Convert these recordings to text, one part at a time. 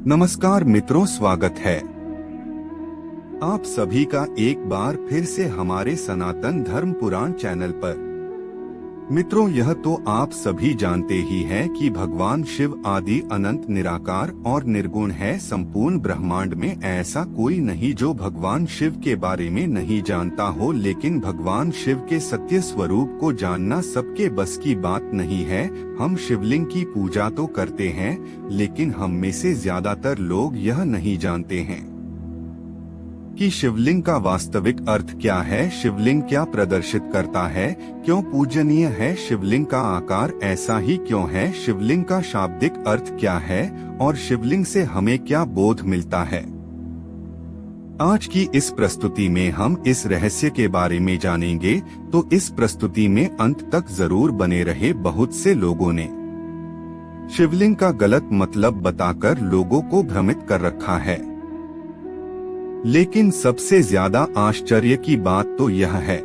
नमस्कार मित्रों, स्वागत है आप सभी का एक बार फिर से हमारे सनातन धर्म पुराण चैनल पर। मित्रों, यह तो आप सभी जानते ही हैं कि भगवान शिव आदि अनंत निराकार और निर्गुण है। संपूर्ण ब्रह्मांड में ऐसा कोई नहीं जो भगवान शिव के बारे में नहीं जानता हो, लेकिन भगवान शिव के सत्य स्वरूप को जानना सबके बस की बात नहीं है। हम शिवलिंग की पूजा तो करते हैं, लेकिन हम में से ज्यादातर लोग यह नहीं जानते हैं कि शिवलिंग का वास्तविक अर्थ क्या है, शिवलिंग क्या प्रदर्शित करता है, क्यों पूजनीय है, शिवलिंग का आकार ऐसा ही क्यों है, शिवलिंग का शाब्दिक अर्थ क्या है और शिवलिंग से हमें क्या बोध मिलता है। आज की इस प्रस्तुति में हम इस रहस्य के बारे में जानेंगे, तो इस प्रस्तुति में अंत तक जरूर बने रहे। बहुत से लोगों ने शिवलिंग का गलत मतलब बताकर लोगों को भ्रमित कर रखा है, लेकिन सबसे ज्यादा आश्चर्य की बात तो यह है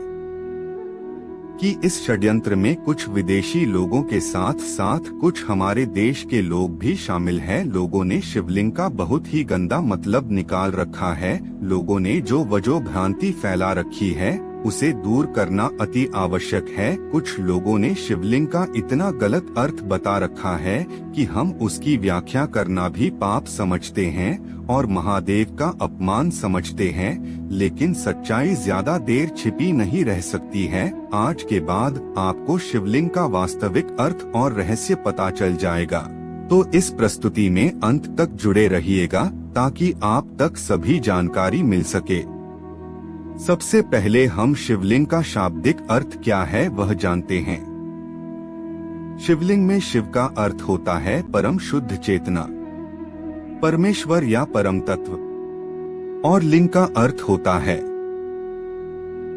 कि इस षड्यंत्र में कुछ विदेशी लोगों के साथ साथ कुछ हमारे देश के लोग भी शामिल हैं। लोगों ने शिवलिंग का बहुत ही गंदा मतलब निकाल रखा है। लोगों ने जो वजो भ्रांति फैला रखी है उसे दूर करना अति आवश्यक है। कुछ लोगों ने शिवलिंग का इतना गलत अर्थ बता रखा है कि हम उसकी व्याख्या करना भी पाप समझते हैं और महादेव का अपमान समझते हैं, लेकिन सच्चाई ज्यादा देर छिपी नहीं रह सकती है। आज के बाद आपको शिवलिंग का वास्तविक अर्थ और रहस्य पता चल जाएगा, तो इस प्रस्तुति में अंत तक जुड़े रहिएगा ताकि आप तक सभी जानकारी मिल सके। सबसे पहले हम शिवलिंग का शाब्दिक अर्थ क्या है वह जानते हैं। शिवलिंग में शिव का अर्थ होता है परम शुद्ध चेतना, परमेश्वर या परम तत्व, और लिंग का अर्थ होता है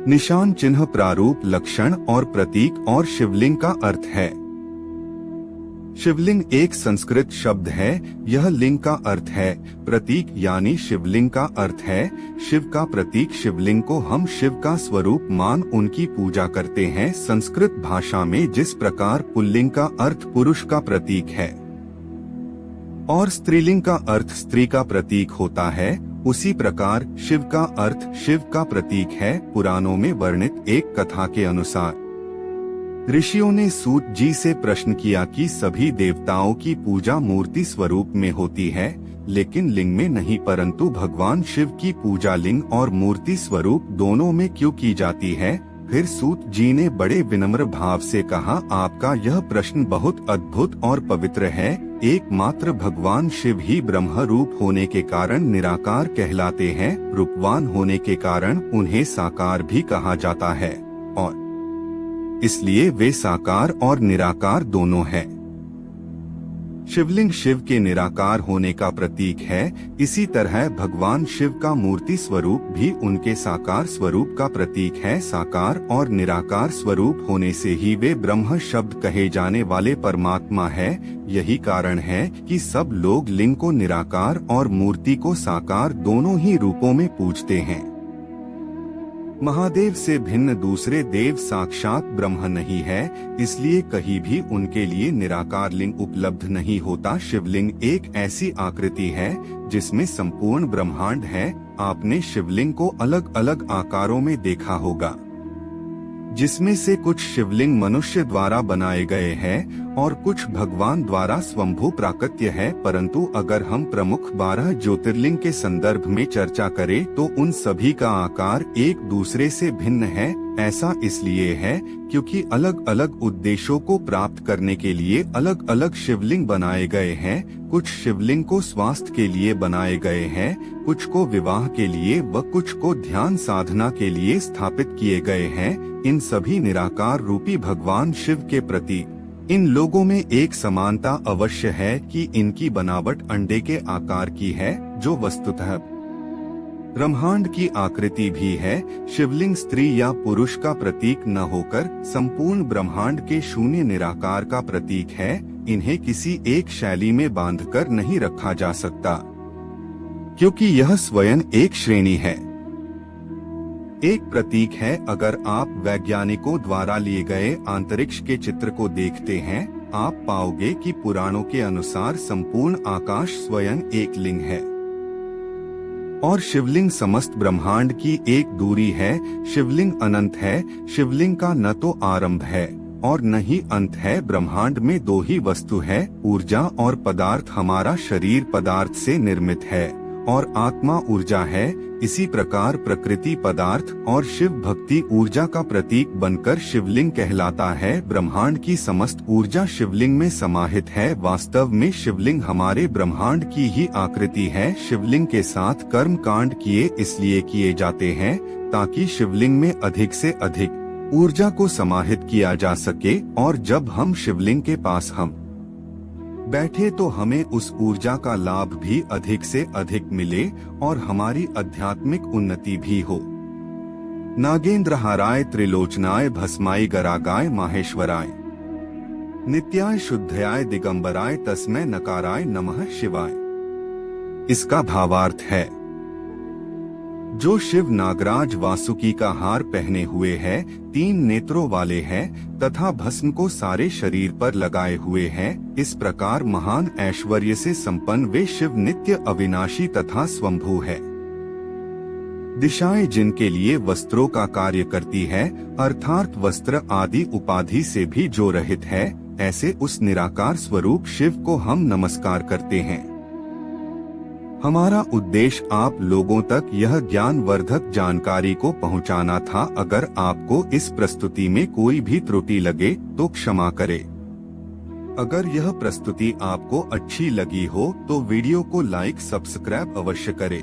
निशान, चिन्ह, प्रारूप, लक्षण और प्रतीक, और शिवलिंग का अर्थ है शिवलिंग एक संस्कृत शब्द है। यह लिंग का अर्थ है प्रतीक, यानी शिवलिंग का अर्थ है शिव का प्रतीक। शिवलिंग को हम शिव का स्वरूप मान उनकी पूजा करते हैं। संस्कृत भाषा में जिस प्रकार पुल्लिंग का अर्थ पुरुष का प्रतीक है और स्त्रीलिंग का अर्थ स्त्री का प्रतीक होता है, उसी प्रकार शिव का अर्थ शिव का प्रतीक है। पुराणों में वर्णित एक कथा के अनुसार ऋषियों ने सूत जी से प्रश्न किया कि सभी देवताओं की पूजा मूर्ति स्वरूप में होती है, लेकिन लिंग में नहीं, परंतु भगवान शिव की पूजा लिंग और मूर्ति स्वरूप दोनों में क्यों की जाती है। फिर सूत जी ने बड़े विनम्र भाव से कहा, आपका यह प्रश्न बहुत अद्भुत और पवित्र है। एकमात्र भगवान शिव ही ब्रह्म रूप होने के कारण निराकार कहलाते हैं। रूपवान होने के कारण उन्हें साकार भी कहा जाता है और इसलिए वे साकार और निराकार दोनों हैं। शिवलिंग शिव के निराकार होने का प्रतीक है। इसी तरह भगवान शिव का मूर्ति स्वरूप भी उनके साकार स्वरूप का प्रतीक है। साकार और निराकार स्वरूप होने से ही वे ब्रह्म शब्द कहे जाने वाले परमात्मा है। यही कारण है कि सब लोग लिंग को निराकार और मूर्ति को साकार दोनों ही रूपों में पूजते हैं। महादेव से भिन्न दूसरे देव साक्षात ब्रह्म नहीं है, इसलिए कहीं भी उनके लिए निराकार लिंग उपलब्ध नहीं होता। शिवलिंग एक ऐसी आकृति है जिसमें संपूर्ण ब्रह्मांड है। आपने शिवलिंग को अलग अलग आकारों में देखा होगा, जिसमें से कुछ शिवलिंग मनुष्य द्वारा बनाए गए हैं और कुछ भगवान द्वारा स्वयंभू प्राकट्य है। परंतु अगर हम प्रमुख 12 ज्योतिर्लिंग के संदर्भ में चर्चा करें तो उन सभी का आकार एक दूसरे से भिन्न है। ऐसा इसलिए है क्योंकि अलग अलग उद्देश्यों को प्राप्त करने के लिए अलग अलग शिवलिंग बनाए गए हैं। कुछ शिवलिंग को स्वास्थ्य के लिए बनाए गए हैं, कुछ को विवाह के लिए व कुछ को ध्यान साधना के लिए स्थापित किए गए हैं। इन सभी निराकार रूपी भगवान शिव के प्रति इन लोगों में एक समानता अवश्य है कि इनकी बनावट अंडे के आकार की है, जो वस्तुतः ब्रह्मांड की आकृति भी है। शिवलिंग स्त्री या पुरुष का प्रतीक न होकर संपूर्ण ब्रह्मांड के शून्य निराकार का प्रतीक है। इन्हें किसी एक शैली में बांधकर नहीं रखा जा सकता, क्योंकि यह स्वयं एक श्रेणी है, एक प्रतीक है। अगर आप वैज्ञानिकों द्वारा लिए गए अंतरिक्ष के चित्र को देखते हैं आप पाओगे कि पुराणों के अनुसार संपूर्ण आकाश स्वयं एक लिंग है और शिवलिंग समस्त ब्रह्मांड की एक दूरी है। शिवलिंग अनंत है। शिवलिंग का न तो आरंभ है और न ही अंत है। ब्रह्मांड में दो ही वस्तु है, ऊर्जा और पदार्थ। हमारा शरीर पदार्थ से निर्मित है और आत्मा ऊर्जा है। इसी प्रकार प्रकृति पदार्थ और शिव भक्ति ऊर्जा का प्रतीक बनकर शिवलिंग कहलाता है। ब्रह्मांड की समस्त ऊर्जा शिवलिंग में समाहित है। वास्तव में शिवलिंग हमारे ब्रह्मांड की ही आकृति है। शिवलिंग के साथ कर्म कांड किए इसलिए किए जाते हैं ताकि शिवलिंग में अधिक से अधिक ऊर्जा को समाहित किया जा सके और जब हम शिवलिंग के पास हम बैठे तो हमें उस ऊर्जा का लाभ भी अधिक से अधिक मिले और हमारी आध्यात्मिक उन्नति भी हो। नागेंद्रहाराय त्रिलोचनाय भस्माय गरागाय माहेश्वराय नित्याय शुद्धयाय दिगंबराय तस्मै नकाराय नमः शिवाय। इसका भावार्थ है, जो शिव नागराज वासुकी का हार पहने हुए है, 3 नेत्रों वाले हैं तथा भस्म को सारे शरीर पर लगाए हुए हैं, इस प्रकार महान ऐश्वर्य से संपन्न वे शिव नित्य अविनाशी तथा स्वयंभू है। दिशाएं जिनके लिए वस्त्रों का कार्य करती है, अर्थात वस्त्र आदि उपाधि से भी जो रहित है, ऐसे उस निराकार स्वरूप शिव को हम नमस्कार करते हैं। हमारा उद्देश्य आप लोगों तक यह ज्ञानवर्धक जानकारी को पहुंचाना था। अगर आपको इस प्रस्तुति में कोई भी त्रुटि लगे तो क्षमा करें। अगर यह प्रस्तुति आपको अच्छी लगी हो तो वीडियो को लाइक सब्सक्राइब अवश्य करें।